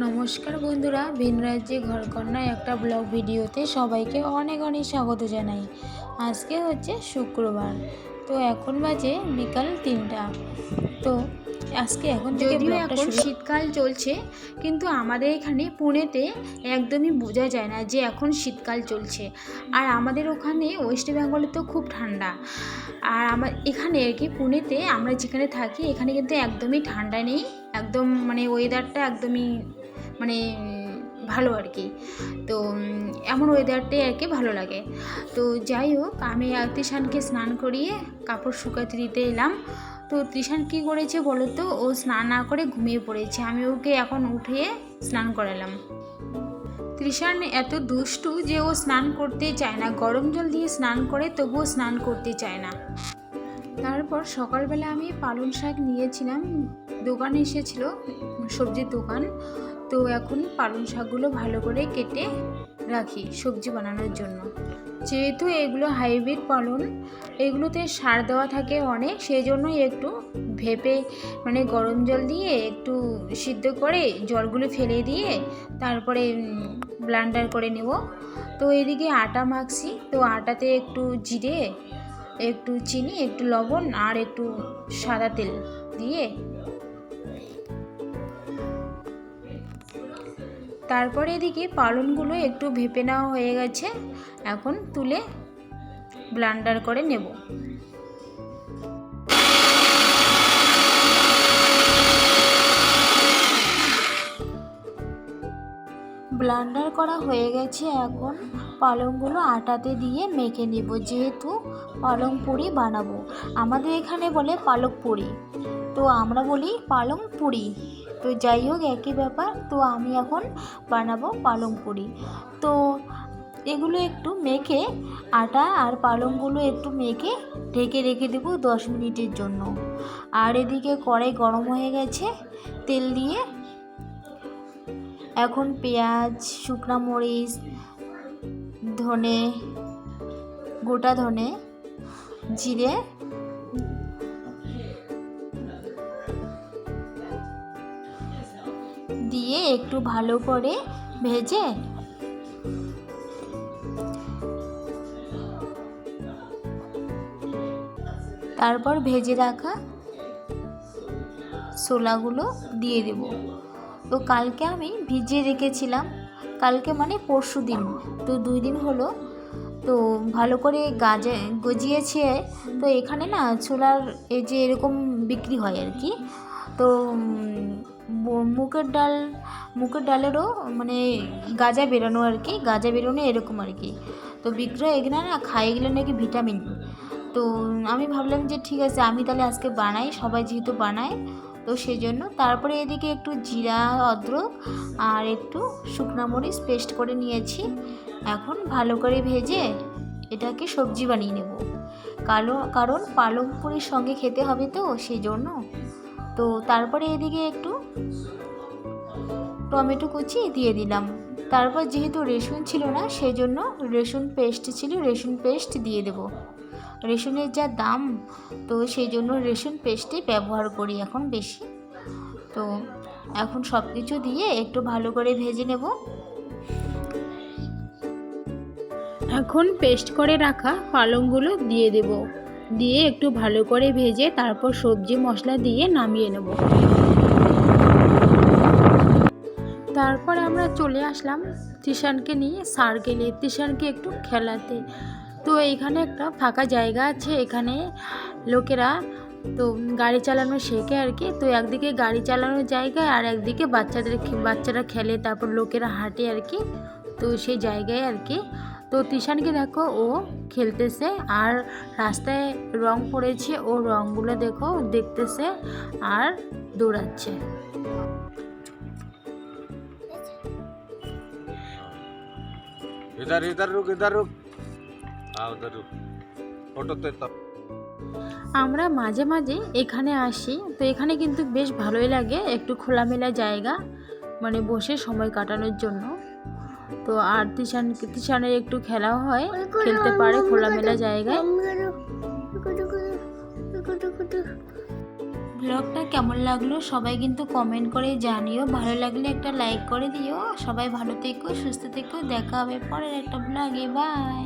নমস্কার বন্ধুরা, ভিন রাজ্যে ঘরকন্যায় একটা ব্লগ ভিডিওতে সবাইকে অনেক অনেক স্বাগত জানাই। আজকে হচ্ছে শুক্রবার, তো এখন বাজে বিকাল 3টা। তো আজকে এখন থেকে যদিও ব্লগটা এখন শুরু। শীতকাল চলছে, কিন্তু আমাদের এখানে পুনেতে একদমই বোঝা যায় না যে এখন শীতকাল চলছে। আর আমাদের ওখানে ওয়েস্ট বেঙ্গলে তো খুব ঠান্ডা। আর আমার এখানে আর কি পুনেতে আমরা যেখানে থাকি এখানে কিন্তু একদমই ঠান্ডা নেই, একদম মানে ওয়েদারটা একদমই মানে ভালো আর কি। তো এমন ওয়েদারটাই আর কি ভালো লাগে। তো যাই হোক, আমি তৃষানকে স্নান করিয়ে কাপড় শুকাতে দিতে এলাম। তো তৃষান কী করেছে বলো তো, ও স্নান না করে ঘুমিয়ে পড়েছে। আমি ওকে এখন উঠিয়ে স্নান করালাম। তৃষান এত দুষ্টু যে ও স্নান করতে চায় না, গরম জল দিয়ে স্নান করে তবুও স্নান করতে চায় না। তারপর সকালবেলা আমি পালং শাক নিয়েছিলাম, দোকানে এসেছিল, সবজির দোকান। তো এখন পালং শাকগুলো ভালো করে কেটে রাখি সবজি বানানোর জন্য। যেহেতু এগুলো হাইব্রিড পালং, এগুলোতে সার দেওয়া থাকে অনেক, সেই জন্যই একটু ভেপে মানে গরম জল দিয়ে একটু সিদ্ধ করে জলগুলো ফেলে দিয়ে তারপরে ব্লেন্ডার করে নেব। তো এদিকে আটা মাখছি, তো আটাতে একটু জিরে, একটু চিনি, একটু লবণ আর একটু সাদা তেল দিয়ে তারপরে এদিকে পালনগুলো একটু ভেপে নেওয়া হয়ে গেছে, এখন তুলে ব্লেন্ডার করে নেব। ব্লেন্ডার করা হয়ে গেছে, এখন পালংগুলো আটাতে দিয়ে মেখে নেব। যেহেতু পালং পুরি বানাবো, আমাদের এখানে বলে পালক পুরি, তো আমরা বলি পালং পুরি। তো যাই হোক, একই ব্যাপার। তো আমি এখন বানাবো পালং পুরি। তো এগুলো একটু মেখে, আটা আর পালংগুলো একটু মেখে ঢেকে রেখে দেবো 10 মিনিটের জন্য। আর এদিকে কড়াই গরম হয়ে গেছে, তেল দিয়ে এখন পেঁয়াজ, শুকনো মরিচ, ধনে, গোটা ধনে, জিরে দিয়ে একটু ভালো করে ভেজে তারপর ভেজে রাখা ছোলাগুলো দিয়ে দেব। তো কালকে আমি ভিজিয়ে রেখেছিলাম, কালকে মানে পরশু দিন, তো 2 দিন হলো। তো ভালো করে গজিয়েছে। তো এখানে না ছোলার এই যে এরকম বিক্রি হয় আর কি। তো মুগের ডালেরও মানে গাজা বেরোনো আর কি, গাজা বেরোনো এরকম আর কি। তো বিক্রয় এগুলো না খাই, এগুলো নাকি ভিটামিন। তো আমি ভাবলাম যে ঠিক আছে, আমি তাহলে আজকে বানাই, সবাই যেহেতু বানায় তো সেই জন্য। তারপরে এদিকে একটু জিরা, অদরক আর একটু শুকনো মরিচ পেস্ট করে নিয়েছি। এখন ভালো করে ভেজে এটাকে সবজি বানিয়ে নেব, কারণ পালং পুরির সঙ্গে খেতে হবে তো সেই জন্য। তো তারপরে এদিকে একটু টমেটো কুচি দিয়ে দিলাম। তারপর যেহেতু রসুন ছিল না সেই জন্য রসুন পেস্ট ছিল, রসুন পেস্ট দিয়ে দেব। রসুনের যা দাম, তো সেই জন্য রসুন পেস্টই ব্যবহার করি এখন বেশি। তো এখন সব কিছু দিয়ে একটু ভালো করে ভেজে নেব। এখন পেস্ট করে রাখা পালংগুলো দিয়ে দেব, দিয়ে একটু ভালো করে ভেজে তারপর সবজি মশলা দিয়ে নামিয়ে নেব। তারপর আমরা চলে আসলাম তৃষানকে নিয়ে সার্কেলে, তৃষানকে একটু খেলাতে। তো এইখানে একটা ফাঁকা জায়গা আছে, এখানে লোকেরা তো গাড়ি চালানো শেখে আর কি। তো একদিকে গাড়ি চালানোর জায়গায় আর একদিকে বাচ্চারা খেলে, তারপর লোকেরা হাঁটে আর কি। তো সেই জায়গায় আর কি। তো তৃষানকে দেখো, ও খেলতেছে আর রাস্তায় রং পড়েছে, ও রঙগুলো দেখো দেখতেছে আর দৌড়াচ্ছে। इधर रुक हाँ उधर रुक फोटो तो আমরা মাঝে মাঝে এখানে আসি, তো এখানে কিন্তু বেশ ভালোই লাগে, একটু খোলামেলা জায়গা মানে বসে সময় কাটানোর জন্য। তো আর তৃষানের একটু খেলাও হয়, খেলতে পারে খোলামেলা জায়গায়। ব্লগটা কেমন লাগলো সবাই কিন্তু কমেন্ট করে জানিও, ভালো লাগলে একটা লাইক করে দিও। সবাই ভালো থেকো, সুস্থ থেকো, দেখা হবে পরের একটা ব্লগে। বাই।